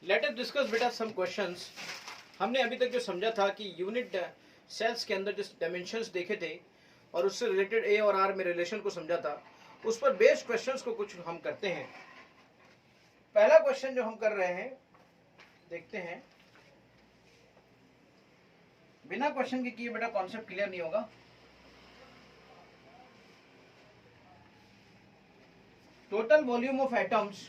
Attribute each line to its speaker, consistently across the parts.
Speaker 1: Let us discuss बेटा some questions. हमने अभी तक जो समझा था कि यूनिट सेल्स के अंदर जिस डायमेंशंस देखे थे और उससे रिलेटेड ए और आर में रिलेशन को समझा था, उस पर बेस्ड क्वेश्चंस को कुछ हम करते हैं। पहला क्वेश्चन जो हम कर रहे हैं, देखते हैं। बिना क्वेश्चन के किए बेटा कॉन्सेप्ट क्लियर नहीं होगा। Total volume of atoms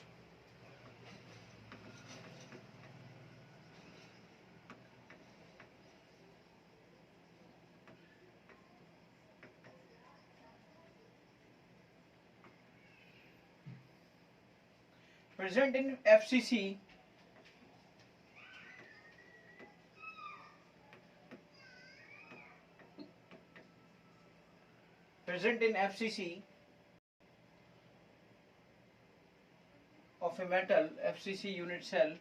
Speaker 1: present in FCC of a metal FCC unit cell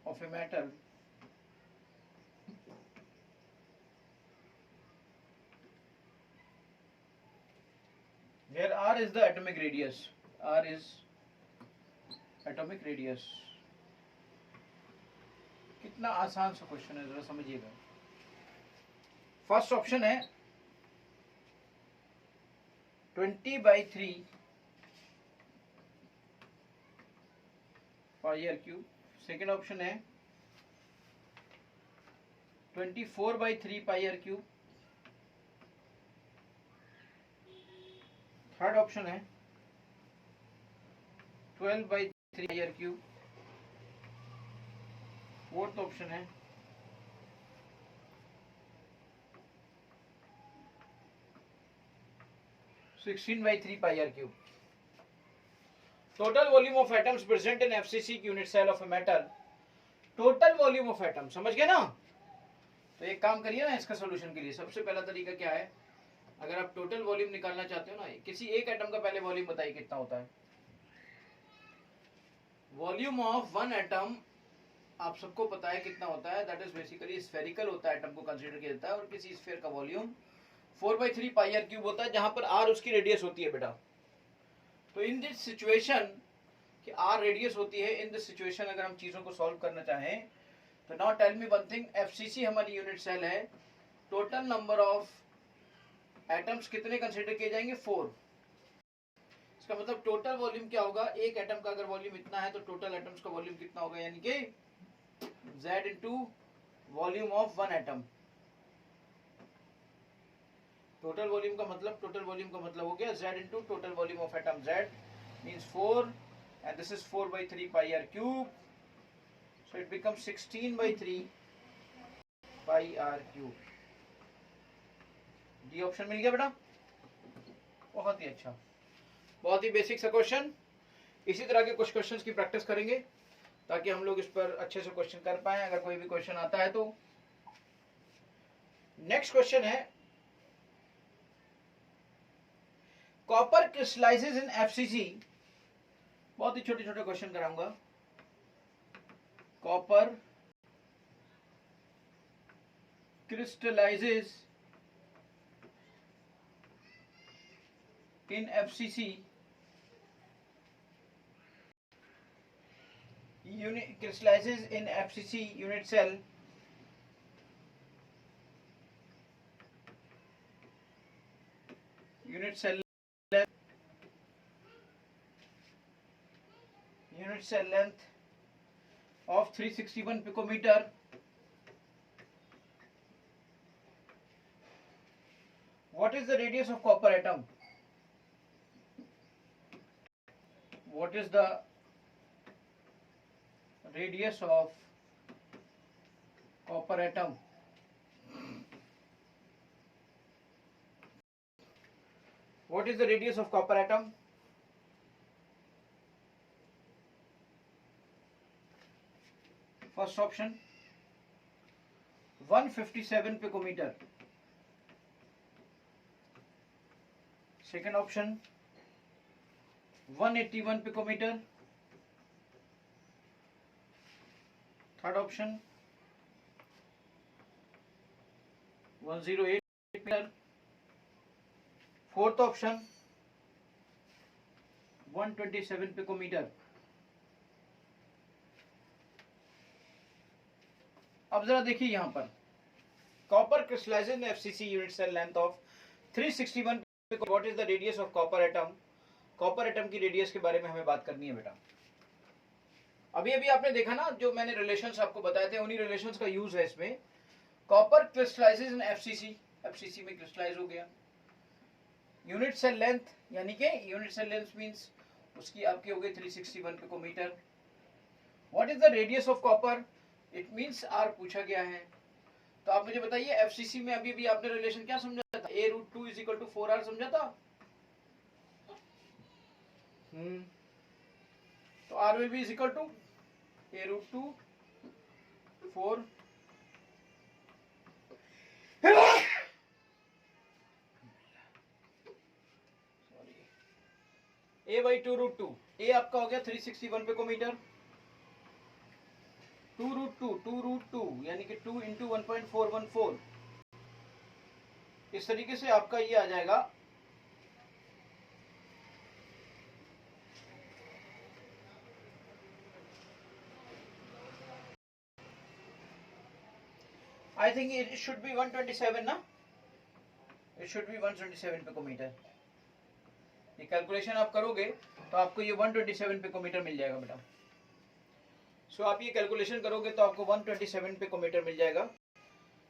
Speaker 1: of a metal where R is the atomic radius. R is atomic radius. कितना आसान सा क्वेश्चन है, जरा समझिएगा। फर्स्ट ऑप्शन है 20/3 pi are cube. Second option है 24/3 pi are cube. Third option है 12/3 pi are cube. Fourth option है 16/3 pi are cube. Total volume of atoms present in FCC unit cell of a metal. Total volume of atom, समझ गए ना? तो एक काम करिए ना इसका सोल्यूशन के लिए। सबसे पहला तरीका क्या है, अगर आप टोटल वॉल्यूम निकालना चाहते हो ना, किसी एक एटम का पहले वॉल्यूम बताइए कितना होता है। वॉल्यूम ऑफ वन एटम आप सबको पता है कितना होता है, दैट इज बेसिकली स्फेरिकल होता है, एटम को कंसीडर किया जाता है। और किसी स्फीयर का वॉल्यूम 4/3 पाई आर क्यूब होता है, जहां पर आर उसकी रेडियस होती है बेटा। तो इन दिस सिचुएशन कि आर रेडियस होती है, इन दिस सिचुएशन अगर हम चीजों को सॉल्व करना चाहें तो now tell me one thing, FCC हमारी यूनिट सेल है। टोटल नंबर ऑफ एटम्स कितने कंसीडर किए जाएंगे? 4। इसका मतलब टोटल वॉल्यूम क्या होगा? एक एटम का अगर वॉल्यूम इतना है तो टोटल एटम्स का वॉल्यूम कितना होगा, यानी कि Z into volume of one atom. Total volume का मतलब हो गया Z into total volume of atom. Z means 4 and this is 4/3 pi r cube, so it becomes 16/3 pi r cube। D option मिल गया बेटा। बहुत ही अच्छा, बहुत ही बेसिक सा क्वेश्चन। इसी तरह के कुछ क्वेश्चंस की प्रैक्टिस करेंगे ताकि हम लोग इस पर अच्छे से क्वेश्चन कर पाए अगर कोई भी क्वेश्चन आता है तो। नेक्स्ट क्वेश्चन है, कॉपर क्रिस्टलाइजेज इन एफसीसी। बहुत ही छोटे छोटे क्वेश्चन कराऊंगा। Copper crystallises in FCC unit, crystallizes in FCC unit cell length of 361 picometer. What is the radius of copper atom? What is the radius of copper atom? What is the radius of copper atom? First option 157 picometer. Second option 181 picometer. Third option 108 picometer. Fourth option 127 picometer. अब जरा देखिए यहां पर copper crystallises in FCC unit cell length of 361 pico. What is the radius of copper atom? Copper atom की radius के बारे में हमें बात करनी है बेटा। अभी अभी आपने देखा ना, जो मैंने रिलेशंस आपको बताए थे, उन्हीं रिलेशंस का यूज है इसमें। Copper crystallises in FCC, FCC में क्रिस्टलाइज हो गया। यूनिट सेल लेंथ, यानी कि यूनिट सेल लेंथ मींस उसकी आपकी हो गई 361 picometer. What is the radius of copper? It means R पूछा गया है। तो आप मुझे बताइए एफसीसी में अभी भी आपने रिलेशन क्या समझा था? a√2 is equal to 4r समझा था। तो r will be is equal to a√2 4 a by 2√2। a आपका हो गया 361 पिकोमीटर। 2√2 यानी कि 2 इंटू 1.414। इस तरीके से आपका ये आ जाएगा। I think it should be 127 ना, इट शुड बी 127 पिकोमीटर। ये कैलकुलेशन आप करोगे तो आपको ये 127 पिकोमीटर मिल जाएगा बेटा। सो आप ये कैलकुलेशन करोगे तो आपको 127 पिकोमीटर मिल जाएगा।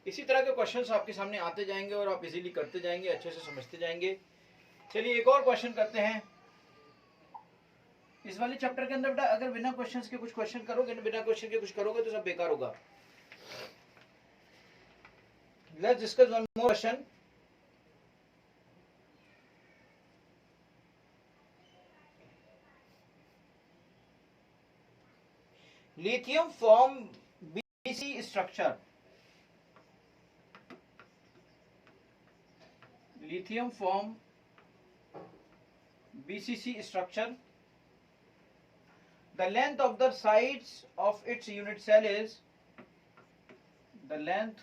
Speaker 1: इसी तरह के क्वेश्चंस आपके सामने आते जाएंगे और आप इजीली करते जाएंगे, अच्छे से समझते जाएंगे। चलिए एक और क्वेश्चन करते हैं इस वाले चैप्टर के अंदर बेटा। अगर बिना क्वेश्चंस के कुछ क्वेश्चन करोगे, बिना क्वेश्चन के कुछ करोगे तो सब बेकार होगा। Let's discuss one more question. lithium form BC structure। lithium form BCC structure। the length of the sides of its unit cell is, the length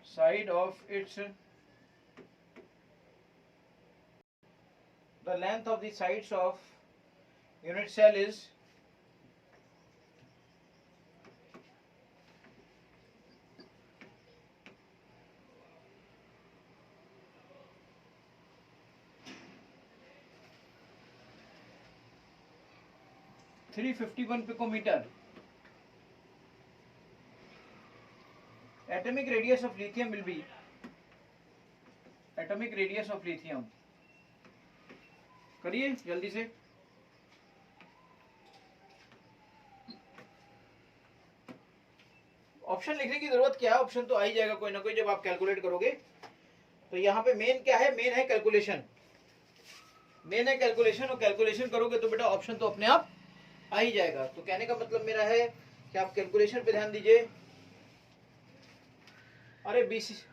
Speaker 1: side of its, the length of the sides of unit cell is 351 picometer। atomic radius of lithium will be, atomic radius of lithium, करिए जल्दी से। Option लिखने की जरूरत क्या है, option तो आ ही जाएगा कोई ना कोई जब आप कैलकुलेट करोगे। तो यहाँ पे मेन क्या है? मेन है कैलकुलेशन, मेन है कैलकुलेशन। और कैलकुलेशन करोगे तो बेटा ऑप्शन तो अपने आप आ ही जाएगा। तो कहने का मतलब मेरा है कि आप कैलकुलेशन पे ध्यान दीजिए। अरे बीसीसी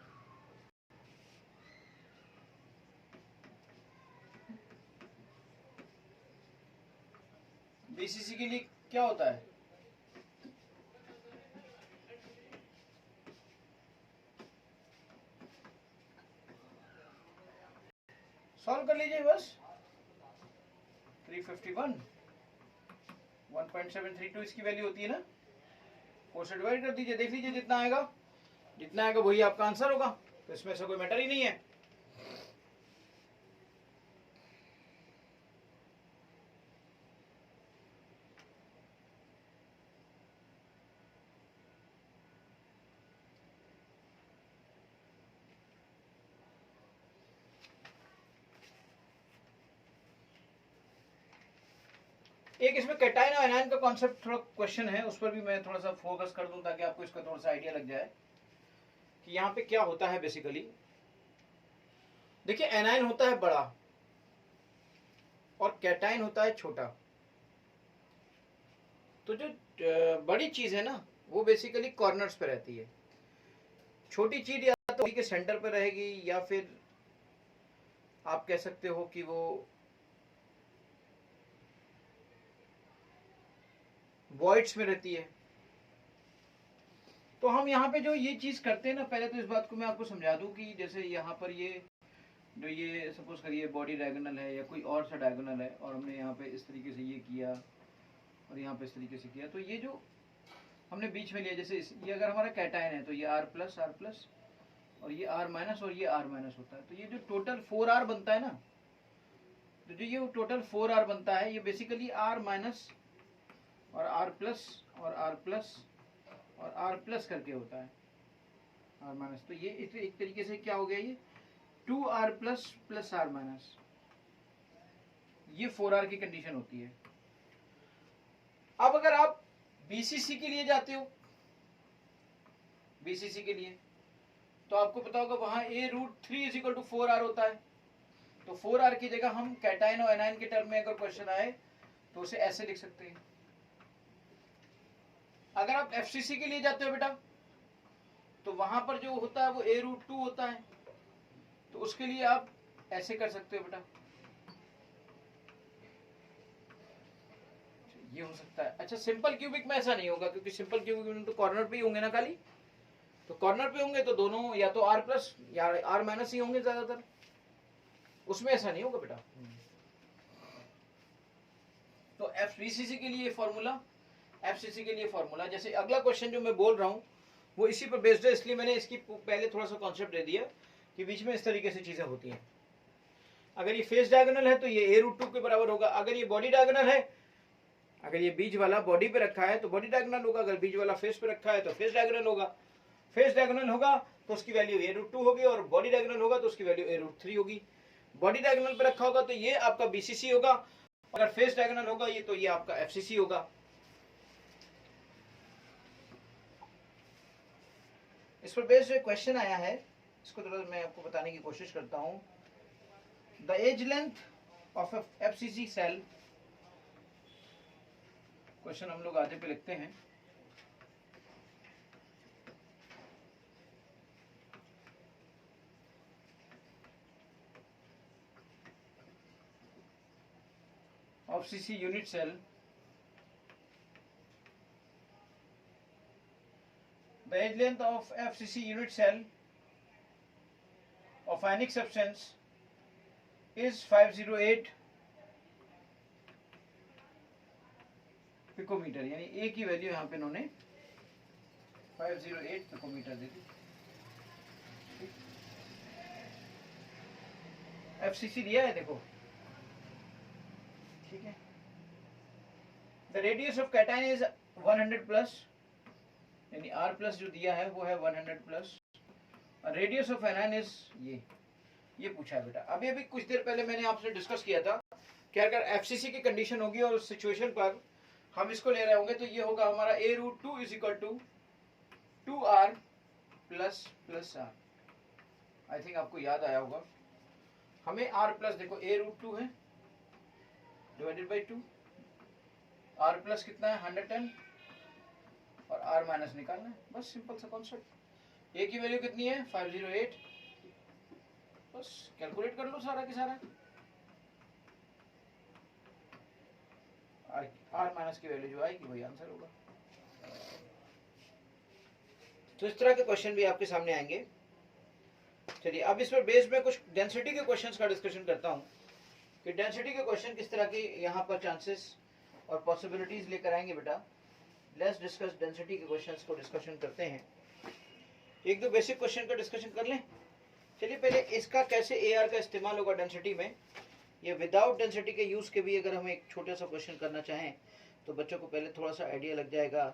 Speaker 1: के लिए क्या होता है? सॉल्व कर लीजिए बस। 351 1.732 इसकी वैल्यू होती है ना, 4 से डिवाइड कर दीजिए, देख लीजिए जितना आएगा, जितना आएगा वही आपका आंसर होगा। तो इसमें से कोई मैटर ही नहीं है। एक इसमें कैटायन और एनायन का कॉन्सेप्ट थोड़ा क्वेश्चन है, उस पर भी मैं थोड़ा सा फोकस कर दूं ताकि आपको इसका थोड़ा सा आइडिया लग जाए कि यहाँ पे क्या होता है बेसिकली। देखिए एनायन होता है बड़ा और कैटायन होता है छोटा। तो जो बड़ी चीज है ना वो बेसिकली कॉर्नर्स पे रहती है, छोटी चीज या तो के सेंटर पे रहेगी या फिर आप कह सकते हो कि वो वॉइड्स में रहती है। तो हम यहाँ पे जो ये चीज करते हैं ना, पहले तो इस बात को मैं आपको समझा दूं कि जैसे यहाँ पर ये जो ये सपोज करिए बॉडी डायगोनल है या कोई और सा डायगोनल है, और हमने यहाँ पे इस तरीके से ये किया और यहाँ पे इस तरीके से किया, तो ये जो हमने बीच में लिया, जैसे ये अगर हमारा कैटायन है तो ये R प्लस और ये R माइनस और ये R माइनस होता है, तो ये जो टोटल 4R बनता है ना, तो जो ये टोटल 4R बनता है, ये बेसिकली R माइनस और R प्लस और R प्लस और R प्लस करके होता है, R माइनस। तो ये एक तरीके से क्या हो गया, ये 2R plus plus R minus, ये 4R की कंडीशन होती है। अब अगर आप BCC के लिए जाते हो, BCC के लिए, तो आपको पता होगा वहां A√3 is equal to 4R होता है। तो 4R की जगह हम कैटायन और एनायन के टर्म में अगर क्वेश्चन आए तो उसे ऐसे लिख सकते हैं। अगर आप FCC के लिए जाते हो बेटा, तो वहां पर जो होता है वो A√2 होता है, तो उसके लिए आप ऐसे कर सकते हो बेटा, ये हो सकता है। अच्छा, सिंपल क्यूबिक में ऐसा नहीं होगा, क्योंकि सिंपल क्यूबिक में तो कॉर्नर पे ही होंगे ना खाली, तो कॉर्नर पे होंगे तो दोनों या तो R प्लस या R माइनस ही होंगे ज्यादातर, उसमें ऐसा नहीं होगा बेटा। तो FBCC के लिए फॉर्मूला, FCC के लिए फॉर्मूला, जैसे अगला क्वेश्चन जो मैं बोल रहा हूँ वो इसी पर बेस्ड है, इसलिए मैंने इसकी पहले थोड़ा सा कॉन्सेप्ट दे दिया कि बीच में इस तरीके से चीजें होती हैं। अगर ये फेस डायगोनल है तो ये A√2 के बराबर होगा। अगर ये बॉडी डायगोनल है, अगर ये बीच वाला बॉडी पे रखा है तो बॉडी डायगोनल होगा, अगर बीच वाला फेस पे रखा है तो फेस डायगोनल होगा। फेस डायगोनल होगा तो उसकी वैल्यू A√2 होगी, और बॉडी डायगोनल होगा तो उसकी वैल्यू A√3 होगी। बॉडी डायगोनल पे रखा होगा तो ये आपका BCC होगा, अगर फेस डायगोनल होगा ये तो ये आपका FCC होगा। इस पर बेस्ड एक क्वेश्चन आया है, इसको थोड़ा मैं आपको बताने की कोशिश करता हूं। The edge length of FCC cell, question हम लोग आधे पे लिखते हैं। FCC unit cell, the edge length of FCC unit cell of ionic substance is 508 picometre, यानी A की वैल्यू यहाँ पे इन्होंने 508 पिकोमीटर दे दी। FCC दिया है देखो, ठीक है। The radius of cation is 100 plus, यानी R प्लस जो दिया है वो है 100 प्लस, और रेडियस ऑफ एनायन इज ये पूछा है बेटा। अभी कुछ देर पहले मैंने आपसे डिस्कस किया था कि अगर FCC की कंडीशन होगी और उस सिचुएशन पर हम इसको ले रहे होंगे तो ये होगा हमारा A√2 is equal to 2R plus plus R। I think आपको याद आया होगा, हमें R प्लस देखो A√2 है डिवाइडेड बाई 2, R प्लस कितना है 110 और R माइनस निकालना है, बस सिंपल सा कॉन्सेप्ट। A की वैल्यू कितनी है 508, बस कैलकुलेट कर लो सारा की सारा, R माइनस की वैल्यू जो आएगी वही आंसर होगा। तो इस तरह के क्वेश्चन भी आपके सामने आएंगे। चलिए अब इस पर बेस्ड में कुछ डेंसिटी के क्वेश्चंस का डिस्कशन करता हूं कि डेंसिटी के क्वेश्चन किस तरह के यहाँ पर चांसेस और पॉसिबिलिटीज लेकर आएंगे बेटा। लेट्स डिस्कस डेंसिटी के क्वेश्चंस को डिस्कशन करते हैं। एक दो बेसिक क्वेश्चन का डिस्कशन कर लें। चलिए पहले इसका कैसे AR का इस्तेमाल होगा डेंसिटी में, ये विदाउट डेंसिटी के यूज के भी अगर हम एक छोटा सा क्वेश्चन करना चाहें तो बच्चों को पहले थोड़ा सा आइडिया लग जाएगा।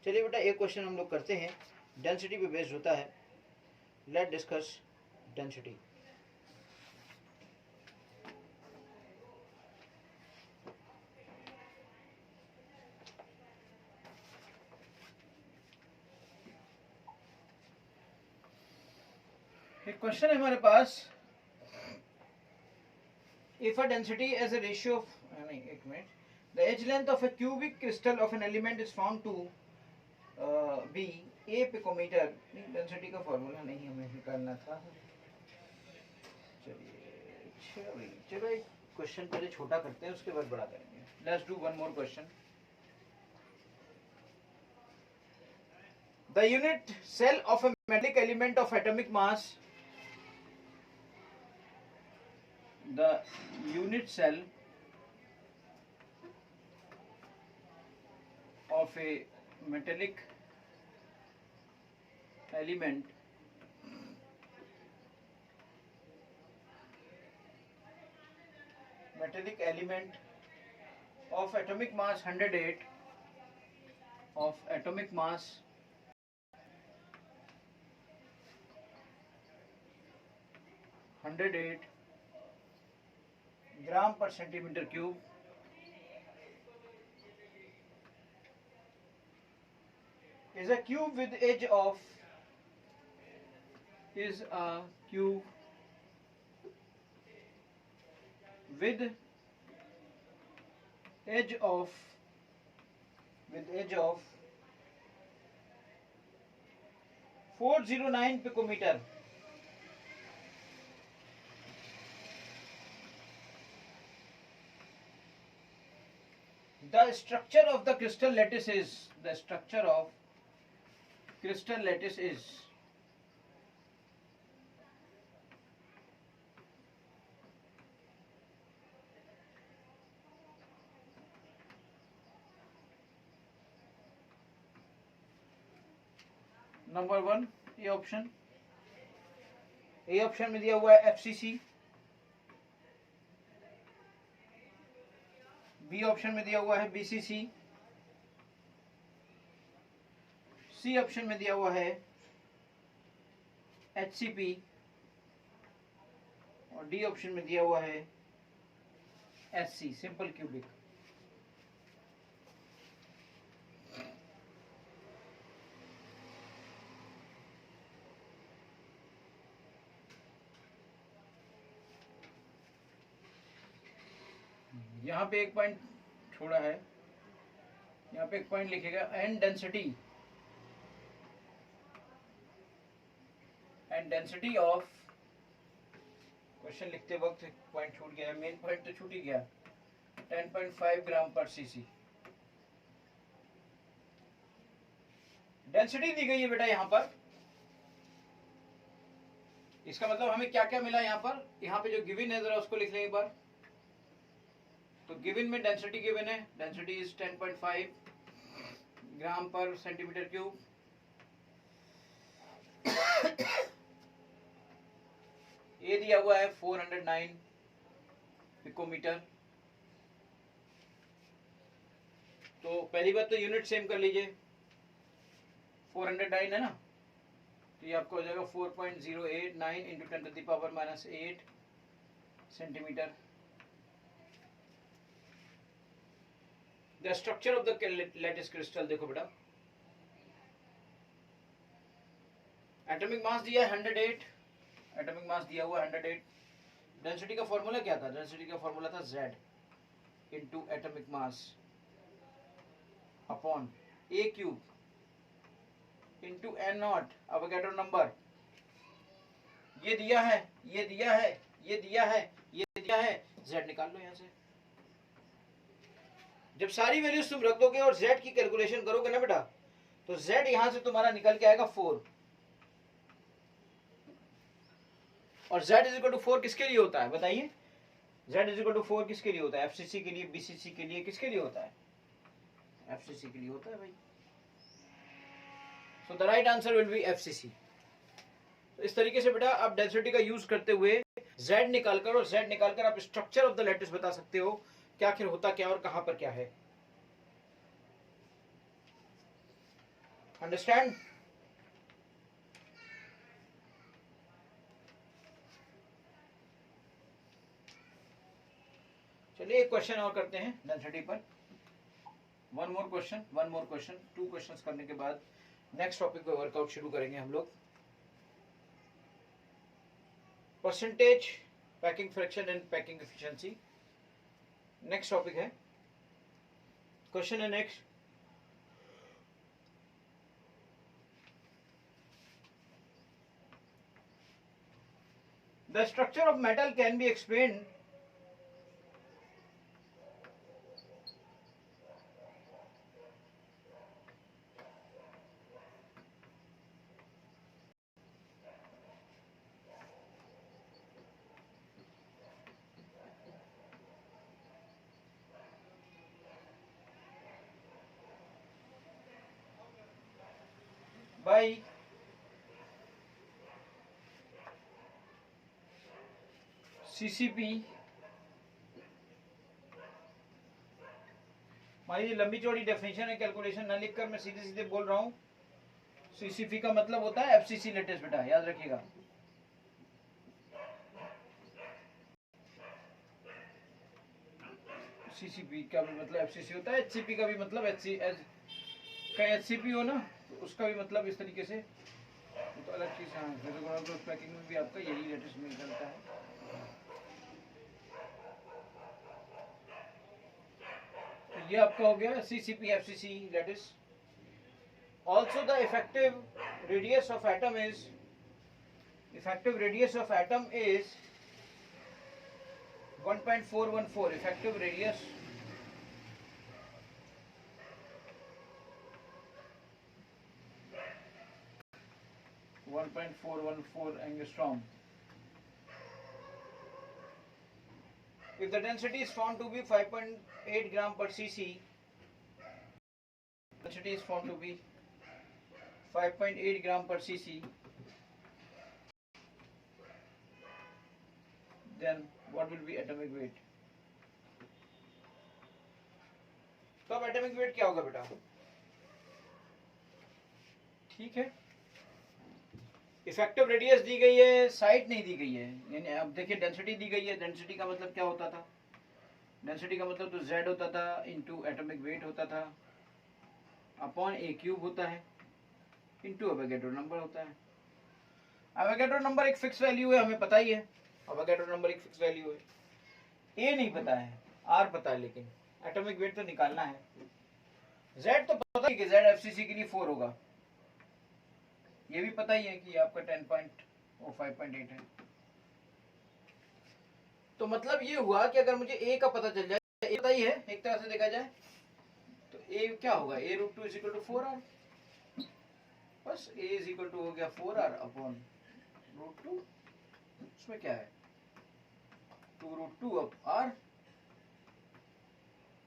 Speaker 1: चलिए बेटा एक क्वेश्चन हम लोग करते हैं, डेंसिटी पे बेस्ड होता है। Let discuss density. एक क्वेश्चन है हमारे पास, if a density as a ratio of एक minute, the edge length of a cubic crystal of an element is found to be a picometer। Density का formula नहीं हमें निकालना था। चलो एक क्वेश्चन पहले छोटा करते हैं उसके बाद बड़ा करेंगे। Let's do one more question. The unit cell of a metallic element of atomic mass. The unit cell of a metallic element of atomic mass 108 of atomic mass 108 gram per centimeter cube is a cube with edge of with edge of 409 picometer. The structure of the crystal lattice is number 1 A option में दिया हुआ है FCC, B option में दिया हुआ है BCC, C option में दिया हुआ है HCP और डी ऑप्शन में दिया हुआ है SC सिंपल क्यूबिक। यहाँ पे एक पॉइंट छोड़ा है, यहाँ पे एक पॉइंट लिखेगा एंड डेंसिटी ऑफ, क्वेश्चन लिखते वक्त पॉइंट छूट गया है, मेन पॉइंट तो छूट ही गया, 10.5 ग्राम पर सीसी डेंसिटी दी गई है बेटा। यहाँ पर इसका मतलब हमें क्या क्या मिला यहाँ पे जो गिवन है जरा उसको लिख लें एक बार। तो गिवन में डेंसिटी गिवन है, डेंसिटी इज 10.5 ग्राम पर सेंटीमीटर क्यूब। ये दिया हुआ है 409 पिकोमीटर। तो पहली बात तो यूनिट सेम कर लीजिए, 409 है ना, तो ये आपको हो जाएगा 4.089 into 10⁻⁻8 centimetre. The structure of the lattice crystal देखो बेटा, एटॉमिक मास दिया है 108, एटॉमिक मास दिया हुआ 108। डेंसिटी का फॉर्मूला क्या था? डेंसिटी का फॉर्मूला था Z into atomic mass upon A cube into N0 Avogadro number. ये दिया है, ये दिया है, ये दिया है, ये दिया है, Z निकाल लो यहाँ से। जब सारी वैल्यूज तुम रख दोगे और Z की कैलकुलेशन करोगे ना बेटा, तो Z यहां से तुम्हारा निकल के आएगा 4, और Z इज इक्वल टू 4 किसके लिए होता है बताइए? Z इज इक्वल टू 4 किसके लिए होता है? FCC के लिए, BCC के लिए, किसके लिए होता है? FCC के लिए होता है भाई। So the right answer will be FCC। तो इस तरीके से बेटा आप डेंसिटी का यूज करते हुए Z निकालकर और Z निकालकर आप स्ट्रक्चर ऑफ द लैटिस बता सकते हो क्या आखिर होता क्या और कहां पर क्या है। अंडरस्टैंड? चलिए एक क्वेश्चन और करते हैं डेंसिटी पर। वन मोर क्वेश्चन, 2 क्वेश्चंस करने के बाद नेक्स्ट टॉपिक पे वर्कआउट शुरू करेंगे हम लोग। Percentage, packing fraction and packing efficiency next topic है। क्वेश्चन है next, the structure of metal can be explained pi CCP, मान लीजिए लंबी चौड़ी डेफिनेशन है, कैलकुलेशन ना लिखकर मैं सीधे सीधे बोल रहा हूं। CCP का मतलब होता है FCC लेटेस्ट, बेटा याद रखिएगा। CCP का भी मतलब FCC होता है, HCP का भी मतलब HCP हो ना, तो उसका भी मतलब इस तरीके से, तो अलग चीज है। पैकिंग में भी आपका यही लेटेस्ट मिल जाता है। तो ये आपका हो गया CCP FCC latest. Also the effective radius of atom is 1.414. Effective radius angstrom. If the density is found to be 5.8 gram per cc, density is found to be 5.8 gram per cc, then what will be atomic weight? तो अब atomic weight क्या होगा बेटा? ठीक है, effective radius दी गई है, site नहीं दी गई है। यानी अब देखिए डेंसिटी दी गई है। डेंसिटी का मतलब क्या होता था? डेंसिटी का मतलब तो Z होता था इंटू एटॉमिक वेट होता था अपॉन A क्यूब होता है इंटू अवोगाड्रो नंबर होता है। अवोगाड्रो नंबर एक फिक्स वैल्यू है, हमें पता ही है। अवोगाड्रो नंबर एक फिक्स वैल्यू है। A नहीं पता है, R पता है, लेकिन एटॉमिक वेट तो निकालना है। Z तो पता है कि Z FCC के लिए 4 होगा, ये भी पता ही है कि आपका 5.8 है। तो मतलब ये हुआ कि अगर मुझे A का पता चल जाए, A पता ही है एक तरह से देखा जाए, तो A क्या होगा? A√2 is equal to 4R। बस A इज इक्वल टू हो गया 4R अपॉन √2। उसमें क्या है? 2√2 अब R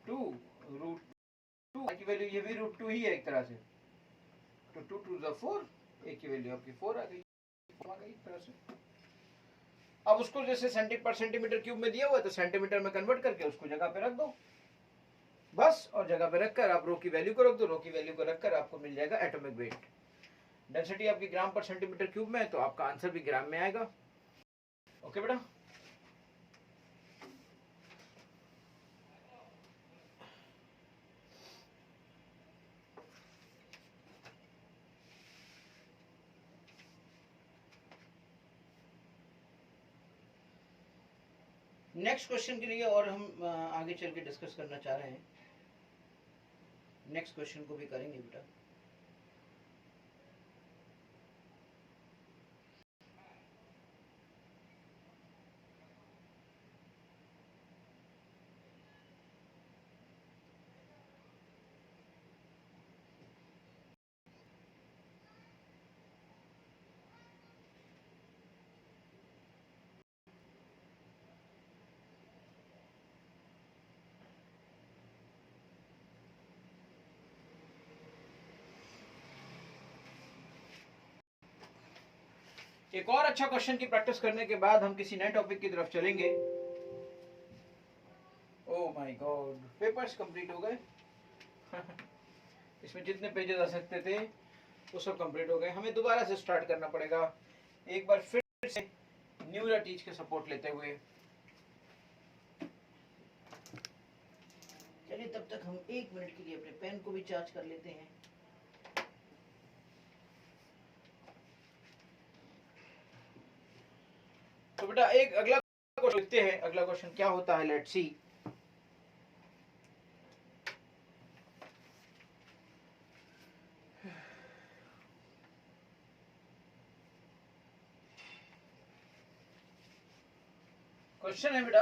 Speaker 1: 2√2 की वैल्यू ये भी √2 ही है एक तरह से, तो 2 टू द 4, A की वैल्यू आपकी 4 आ गई एक तरह से। अब उसको जैसे सेंटीमीटर क्यूब में दिया हुआ है तो सेंटीमीटर में कन्वर्ट करके उसको जगह पे रख दो बस, और जगह पे रखकर आप रो की वैल्यू को रख दो। रो की वैल्यू को रखकर आपको मिल जाएगा एटॉमिक वेट। डेंसिटी आपकी ग्राम पर सेंटीमीटर क्यूब में है, तो आपका आंसर भी ग्राम में आएगा। ओके बेटा, नेक्स्ट क्वेश्चन के लिए और हम आगे चल के डिस्कस करना चाह रहे हैं। नेक्स्ट क्वेश्चन को भी करेंगे बेटा। एक और अच्छा क्वेश्चन की प्रैक्टिस करने के बाद हम किसी नए टॉपिक की तरफ चलेंगे। Oh my God, papers complete हो गए। इसमें जितने पेजेस आ सकते थे वो सब कंप्लीट हो गए। हमें दोबारा से स्टार्ट करना पड़ेगा, एक बार फिर से न्यूरा टीच के सपोर्ट लेते हुए। चलिए तब तक हम 1 मिनट के लिए अपने पेन को भी चार्ज कर लेते हैं। तो बेटा एक अगला क्वेश्चन लिखते हैं। अगला क्वेश्चन क्या होता है, लेट्स सी। क्वेश्चन है बेटा,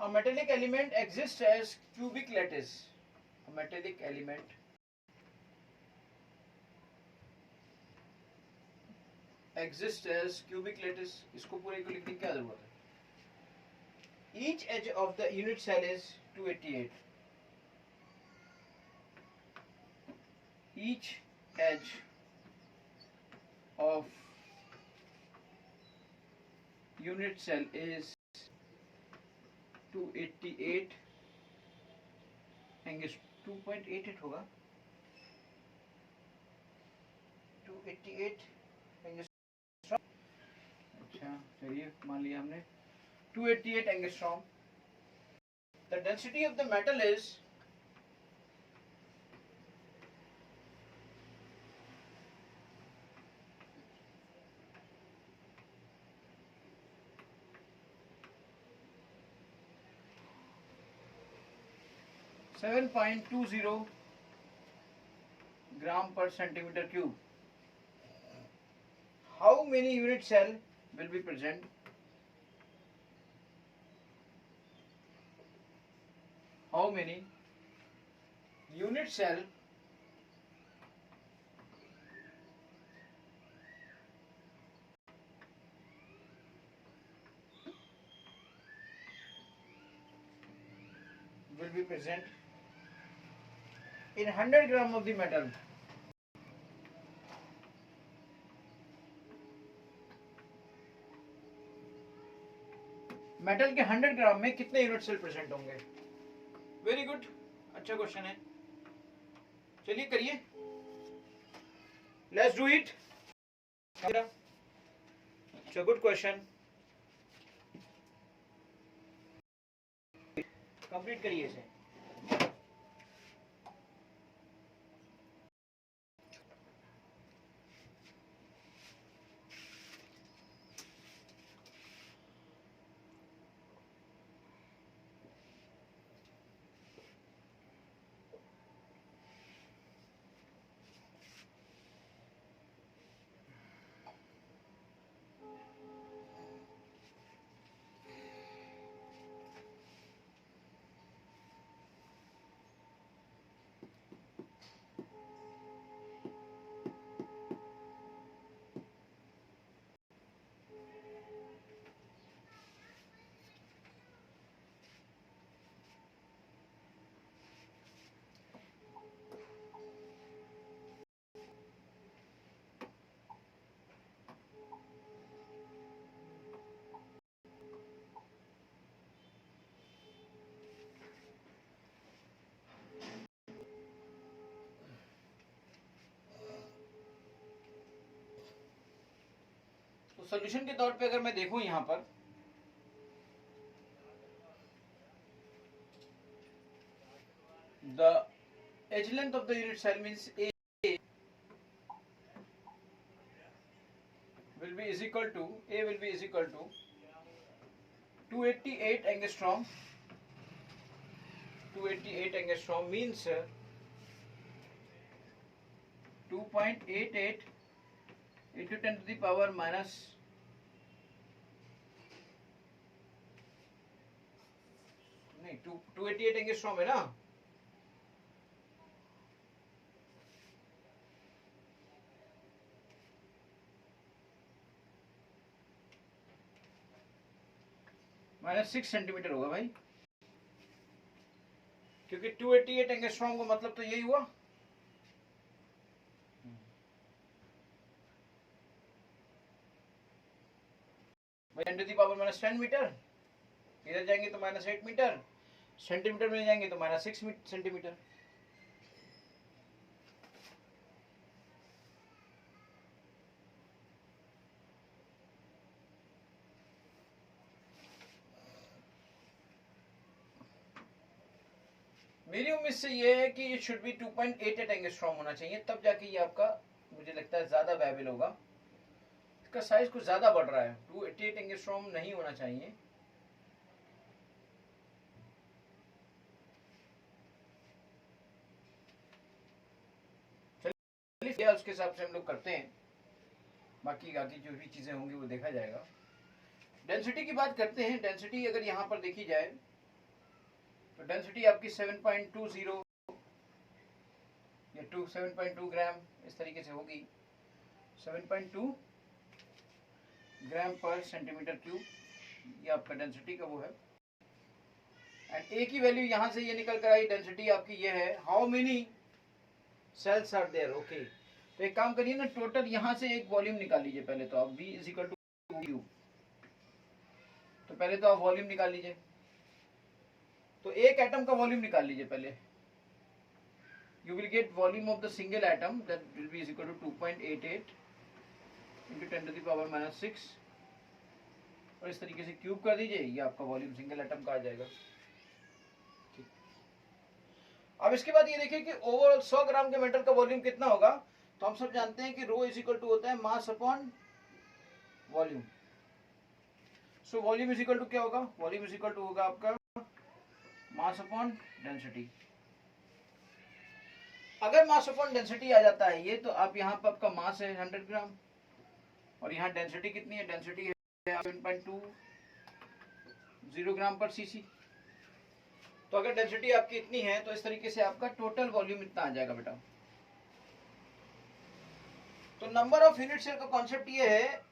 Speaker 1: a metallic element exists as cubic lattice. A metallic element exists as cubic lattice. इसको पूरे को लिखने की क्या जरूरत है? Each edge of the unit cell is 288. Each edge of unit cell is 288 angstrom. 2.88 होगा. 288 एंगस्ट्रॉम. अच्छा चलिए मान लिया हमने 288 angstrom. The density of the metal is 7.20 gram per centimeter cube. How many unit cell will be present? How many unit cell will be present in 100 gram of the metal? Metal के 100 ग्राम में कितने unit cell present होंगे? Very good, अच्छा question है. चलिए करिए, let's do it. अच्छा good question, complete करिए इसे. सॉल्यूशन के तौर पे अगर मैं देखूं यहां पर, the edge length of the unit cell means a will be is equal to 288 angstrom. 288 angstrom means 2.88 into 10 to the power minus नहीं 288 एंगस्ट्रॉम है ना. -6 सेंटीमीटर होगा भाई, क्योंकि 288 एंगस्ट्रॉम का मतलब तो यही हुआ. भाई 10 to the power -10 मीटर, इधर जाएंगे तो -8 मीटर, सेंटीमीटर में जाएंगे तो -6 सेंटीमीटर. मेरी उम्मीद से ये है कि ये शुड बी 2.88 एंगस्ट्रॉम होना चाहिए, तब जाके ये आपका मुझे लगता है ज्यादा वायबल होगा. इसका साइज कुछ ज्यादा बढ़ रहा है, 288 एंगस्ट्रॉम नहीं होना चाहिए. चलिए उसके हिसाब से हम लोग करते हैं, बाकी आगे जो भी चीजें होंगी वो देखा जाएगा. डेंसिटी की बात करते हैं. डेंसिटी अगर यहाँ पर देखी जाए तो डेंसिटी आपकी 7.20 या 7.2 ग्राम इस तरीके से होगी. 7.2 ग्राम पर सेंटीमीटर क्यूब, ये आपका डेंसिटी का वो है. एंड ए की वैल्यू यहां से ये निकल कर आई, डेंसिटी आपकी ये है, how many cells are there. Okay, तो एक काम करिए ना, टोटल यहां से एक वॉल्यूम निकाल लीजिए पहले तो आप, V is equal to Q. तो पहले तो आप वॉल्यूम निकाल लीजिए, तो एक एटम का वॉल्यूम निकाल लीजिए पहले। You will get volume of the single atom, that will be is equal to 2.88 into 10 to the power minus 6, और इस तरीके से क्यूब कर दीजिए, ये आपका वॉल्यूम सिंगल एटम का आ जाएगा। ठीक, अब इसके बाद ये देखिए कि ओवरऑल 100 ग्राम के मेटल का वॉल्यूम कितना होगा। तो हम सब जानते हैं कि रो इज इक्वल टू होता है mass upon volume. So volume is equal to क्या होगा, वॉल्यूम इज इक्वल टू होगा आपका मास अपॉन डेंसिटी। अगर मास अपॉन डेंसिटी आ जाता है ये, तो आप यहाँ पर आपका मास है 100 ग्राम और यहाँ डेंसिटी कितनी है, डेंसिटी है 7.20 ग्राम पर सीसी। तो अगर डेंसिटी आपकी इतनी है तो इस तरीके से आपका टोटल वॉल्यूम इतना आ जाएगा बेटा। तो नंबर ऑफ यूनिट सेल का कॉन्सेप्ट ये है,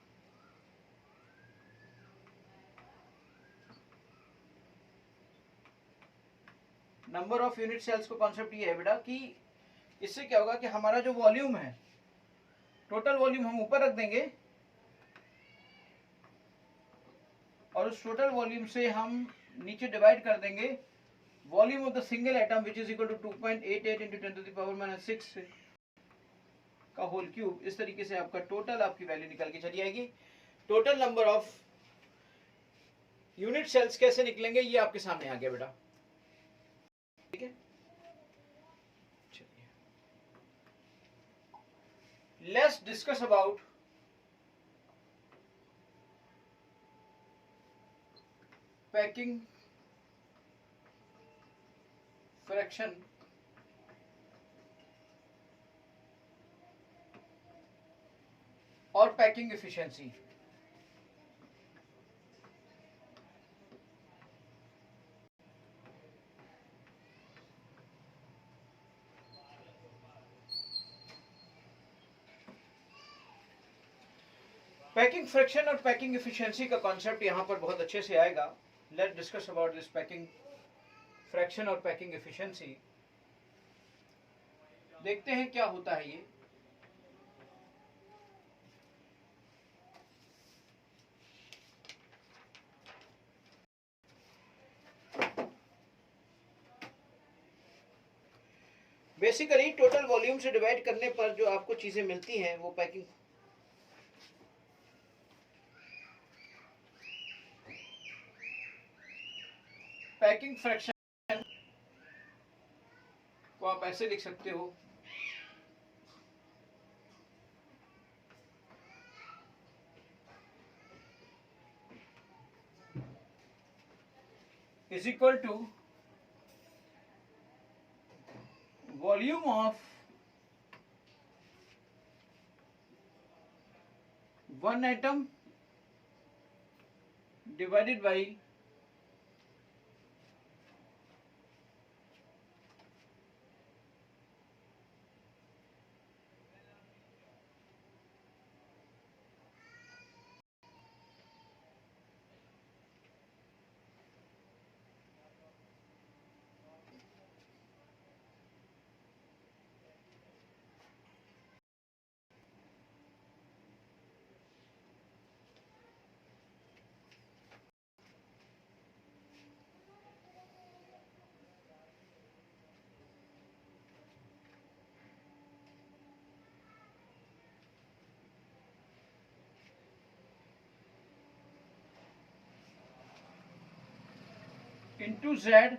Speaker 1: नंबर ऑफ यूनिट सेल्स का कॉन्सेप्ट ये है बेटा कि इससे क्या होगा कि हमारा जो वॉल्यूम है, टोटल वॉल्यूम हम ऊपर रख देंगे और उस टोटल वॉल्यूम से हम नीचे डिवाइड कर देंगे volume of the single atom which is equal to 2.88 into 10 to the power minus 6 का होल क्यूब। इस तरीके से आपका टोटल आपकी वैल्यू निकल के चली आएगी। Total number of unit cells कैसे निकलेंगे ये आपके सामने आ गया बेटा। ठीक है, चलिए let's discuss about packing fraction और पैकिंग एफिशिएंसी। पैकिंग फ्रैक्शन और पैकिंग एफिशिएंसी का कॉन्सेप्ट यहां पर बहुत अच्छे से आएगा। Let's discuss about this packing fraction और पैकिंग एफिशिएंसी। देखते हैं क्या होता है ये। बेसिकली टोटल वॉल्यूम से डिवाइड करने पर जो आपको चीजें मिलती हैं वो पैकिंग फ्रैक्शन को आप ऐसे लिख सकते हो, is equal to volume of one atom divided by into Z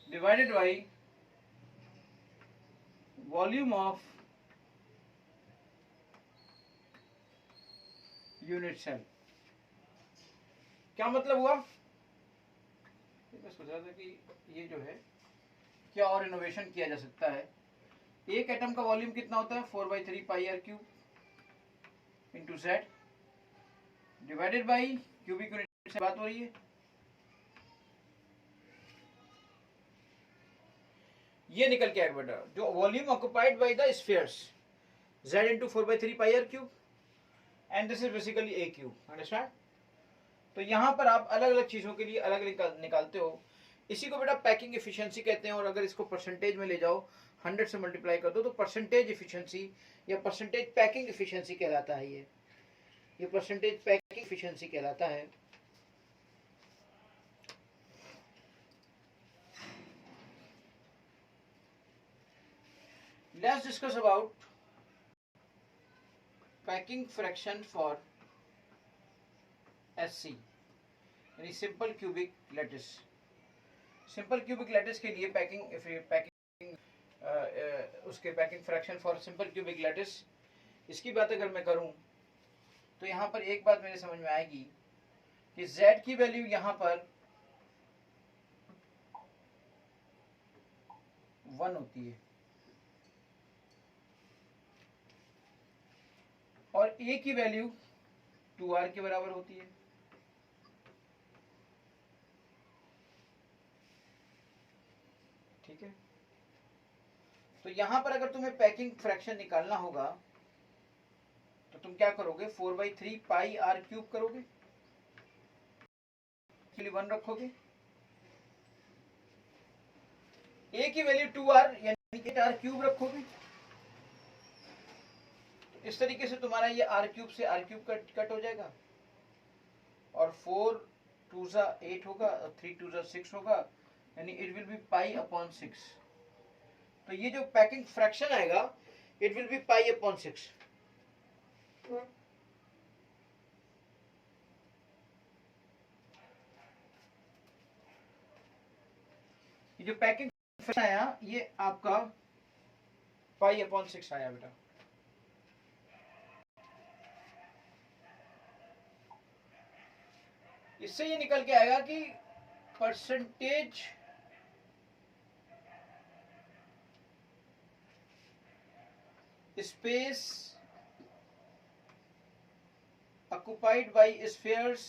Speaker 1: divided by volume of unit cell. क्या मतलब हुआ? मैं सोच रहा था कि ये जो है क्या और इनोवेशन किया जा सकता है। एक एटम का वॉल्यूम कितना होता है 4/3 pi are cube into z divided by cubic unit से बात हो रही है। ये निकल के आएगा बेटा जो volume occupied by the spheres z into 4/3 pi r cube and this is basically a cube, understand? तो यहाँ पर आप अलग अलग चीजों के लिए अलग अलग निकालते हो। इसी को बेटा पैकिंग एफिशिएंसी कहते हैं। और अगर इसको परसेंटेज में ले जाओ, 100 से मल्टीप्लाई कर दो तो परसेंटेज एफिशिएंसी या परसेंटेज पैकिंग एफिशिएंसी कहलाता है। ये परसेंटेज पैकिंग एफिशिएंसी कहलाता है। Let's discuss about packing fraction for SC यानी simple cubic lattice. Simple cubic lattice के लिए उसके packing fraction for simple cubic lattice, इसकी बात अगर मैं करूं तो यहां पर एक बात मेरे समझ में आएगी कि Z की वैल्यू यहां पर 1 होती है और A की वैल्यू 2R के बराबर होती है। ठीक है, तो यहां पर अगर तुम्हें पैकिंग फ्रैक्शन निकालना होगा तो तुम क्या करोगे, 4/3 पाई आर क्यूब करोगे, 1 रखोगे, A की वैल्यू 2R यानी कि आर क्यूब रखोगे। इस तरीके से तुम्हारा ये आर क्यूब से आर क्यूब कट हो जाएगा और 4 2 8 होगा और 3 2 6 होगा, यानी it will be pi upon 6। तो ये जो पैकिंग फ्रैक्शन आएगा it will be pi upon 6। ये जो पैकिंग फ्रैक्शन आया ये आपका पाई अपॉन 6 आया बेटा। इससे ये निकल के आएगा कि percentage space occupied by spheres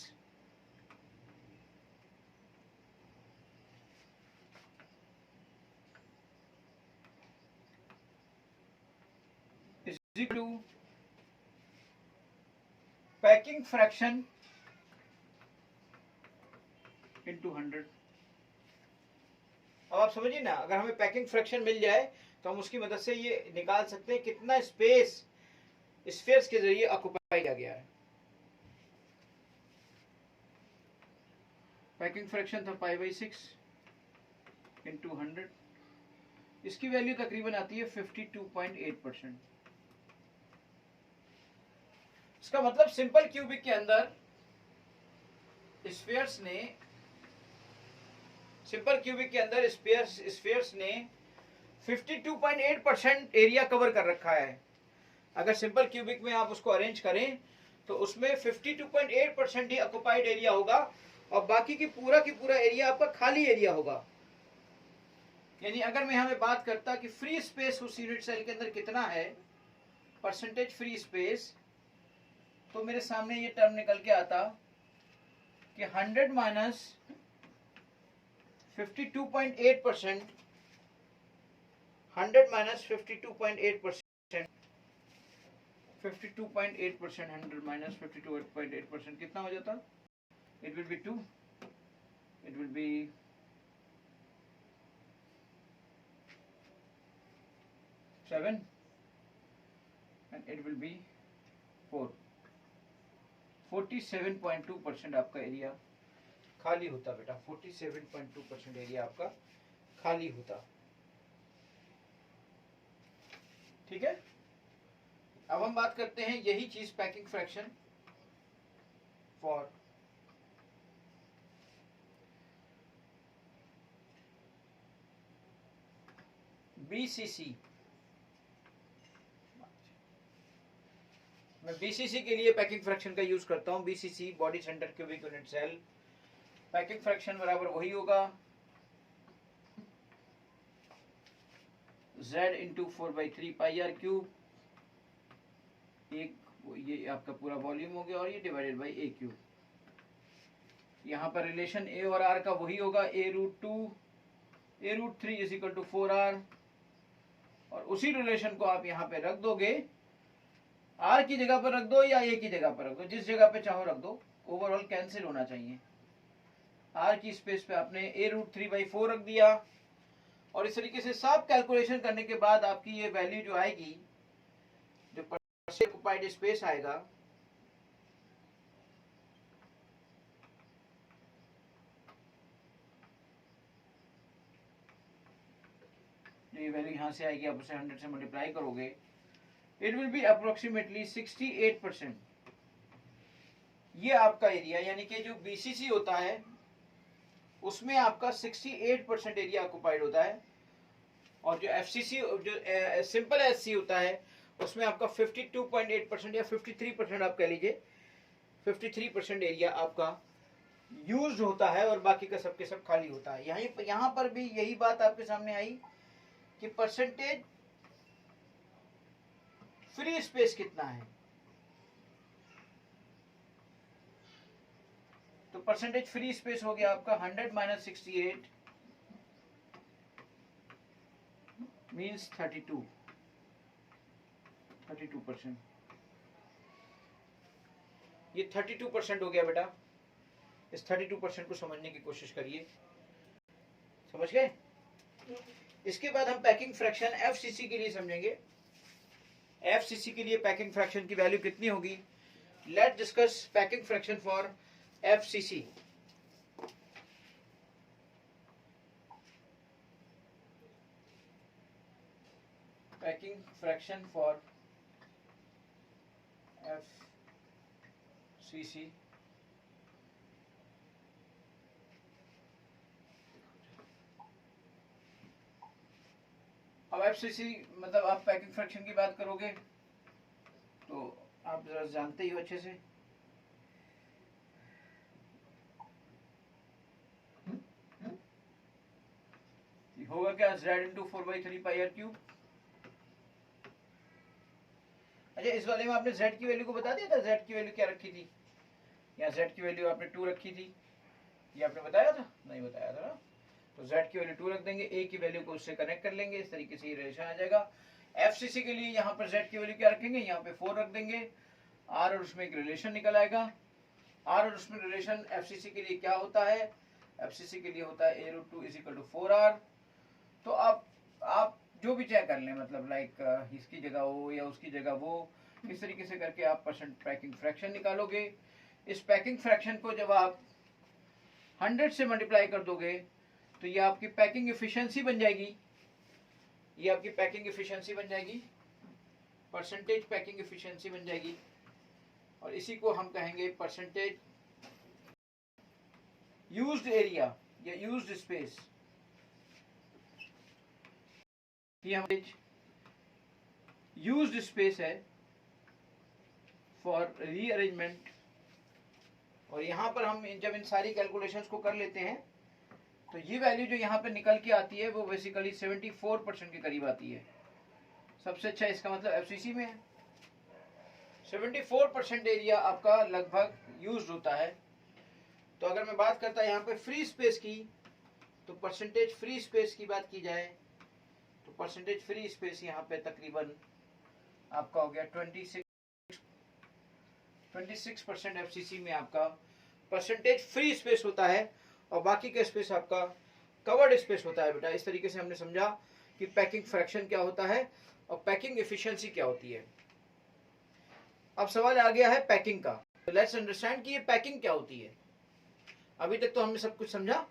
Speaker 1: is equal to packing fraction into 100। अब आप समझिए ना, अगर हमें पैकिंग फ्रैक्शन मिल जाए तो हम उसकी मदद से ये निकाल सकते हैं कितना स्पेस स्फीयर्स के जरिए ऑक्युपाई किया गया है। पैकिंग फ्रैक्शन था π/6 इंटू 100, इसकी वैल्यू तकरीबन आती है 52.8%। इसका मतलब सिंपल क्यूबिक के अंदर स्फीयर्स ने 52.8% एरिया कवर कर रखा है। अगर सिंपल क्यूबिक में आप उसको अरेंज करें तो उसमें 52.8% ही ऑक्युपाइड एरिया होगा और बाकी की पूरा एरिया आपका खाली एरिया होगा। यानी अगर मैं यहाँ पे बात करता कि फ्री स्पेस उस यूनिट सेल के अंदर कितना है, परसेंटेज फ्री स्पेस, तो मेरे सामने ये टर्म निकल के आता कि 100 माइनस 52.8%, 100 माइनस 52.8%, 52.8%, 100 माइनस 52.8% कितना हो जाता? It will be 2, it will be 7 and it will be 4। 47.2% आपका एरिया खाली होता बेटा, 47.2% एरिया आपका खाली होता। ठीक है, अब हम बात करते हैं यही चीज पैकिंग फ्रैक्शन फॉर BCC। मैं BCC के लिए पैकिंग फ्रैक्शन का यूज करता हूं। BCC body centre cubic unit cell, packing fraction बराबर वही होगा Z into 4/3 pi are cube, ये आपका पूरा वॉल्यूम हो गया और ये डिवाइडेड बाई A क्यूब। यहाँ पर रिलेशन A और R का वही होगा A√2 A√3 is equal to 4R, और उसी रिलेशन को आप यहाँ पे रख दोगे, R की जगह पर रख दो या A की जगह पर रख दो, जिस जगह पे चाहो रख दो, ओवरऑल कैंसिल होना चाहिए। r की स्पेस पे आपने a√3/4 रख दिया और इस तरीके से सब कैलकुलेशन करने के बाद आपकी ये वैल्यू जो आएगी, जो परसेंट ऑक्युपाइड स्पेस आएगा, ये वैल्यू यहां से आएगी, आप उसे 100 से मल्टीप्लाई करोगे, इट विल बी अप्रोक्सीमेटली 68%। ये आपका एरिया, यानी कि जो बीसीसी होता है उसमें आपका 68% एरिया ऑक्युपाइड होता है, और जो एफसीसी, जो सिंपल एससी होता है, उसमें आपका 52.8% या 53% आप कह लीजिए, 53% एरिया आपका यूज्ड होता है और बाकी का सबके सब खाली होता है। यहाँ पर भी यही बात आपके सामने आई कि परसेंटेज फ्री स्पेस कितना है। तो परसेंटेज फ्री स्पेस हो गया आपका 100 - 68 मीन्स 32%। ये 32% हो गया बेटा। इस 32% को समझने की कोशिश करिए, समझ गए? इसके बाद हम पैकिंग फ्रैक्शन एफसीसी के लिए समझेंगे। एफसीसी के लिए पैकिंग फ्रैक्शन की वैल्यू कितनी होगी? Let's discuss packing fraction for FCC. Packing fraction for FCC. अब एफसीसी मतलब आप पैकिंग फ्रैक्शन की बात करोगे तो आप जरा जानते ही हो अच्छे से। होगा क्या? z × 4/3 πr³। अच्छा, इस वाले में आपने z की वैल्यू को बता दिया था, z की वैल्यू क्या रखी थी? यहाँ z की वैल्यू आपने 2 रखी थी, ये आपने बताया था? नहीं बताया था ना। तो z की वैल्यू 2 रख देंगे, a की वैल्यू को उससे कनेक्ट कर लेंगे, इस तरीके से ये रिलेशन आ जाएगा। एफसीसी के लिए यहाँ पर z की वैल्यू क्या रखेंगे? यहाँ पे 4 रख देंगे, r और उसमें एक रिलेशन निकल आएगा। r और उसमें रिलेशन एफसीसी के लिए क्या होता है? एफसीसी के लिए होता है a√2 = 4r। तो आप जो भी चाहे कर लें, मतलब लाइक इसकी जगह वो या उसकी जगह वो, इस तरीके से करके आप परसेंट पैकिंग फ्रैक्शन निकालोगे। इस पैकिंग फ्रैक्शन को जब आप 100 से मल्टीप्लाई कर दोगे तो ये आपकी पैकिंग एफिशिएंसी बन जाएगी। ये आपकी पैकिंग एफिशिएंसी बन जाएगी, परसेंटेज पैकिंग एफिशिएंसी बन जाएगी, और इसी को हम कहेंगे परसेंटेज यूज्ड एरिया या यूज्ड स्पेस। ये हमारी यूज्ड स्पेस है फॉर रीअरेंजमेंट। और यहाँ पर हम जब इन सारी कैलकुलेशंस को कर लेते हैं तो ये वैल्यू जो यहाँ पे निकल के आती है वो बेसिकली 74% के करीब आती है। सबसे अच्छा इसका मतलब एफसीसी में है। 74% एरिया आपका लगभग यूज्ड होता है। तो अगर मैं बात करता यहाँ पे फ्री स्पेस की, तो परसेंटेज फ्री स्पेस की बात की जाए तो परसेंटेज फ्री स्पेस यहाँ पे तकरीबन आपका हो गया 26% एफसीसी में आपका परसेंटेज फ्री स्पेस होता है, और बाकी का स्पेस आपका कवर्ड स्पेस होता है। बेटा, इस तरीके से हमने समझा कि पैकिंग फ्रैक्शन क्या होता है और पैकिंग एफिशिएंसी क्या होती है। अब सवाल आ गया है पैकिंग का। तो लेट्स अंडरस्टैंड कि ये पैकिंग क्या होती है। अभी तक तो हमने सब कुछ समझा,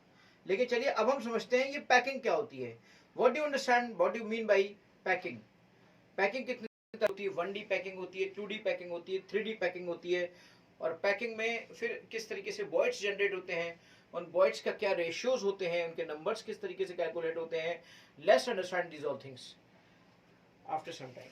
Speaker 1: लेकिन चलिए अब हम समझते हैं ये पैकिंग क्या होती है। What do you understand, what do you mean by packing? Packing कितनी तरह होती है? 1D पैकिंग होती है, 2D पैकिंग होती है, 3D पैकिंग होती है, और पैकिंग में फिर किस तरीके से वॉइड्स जनरेट होते हैं, उन वॉइड्स का क्या रेशियोज होते हैं, उनके नंबर्स किस तरीके से कैलकुलेट होते हैं। Let's understand these all things after some time.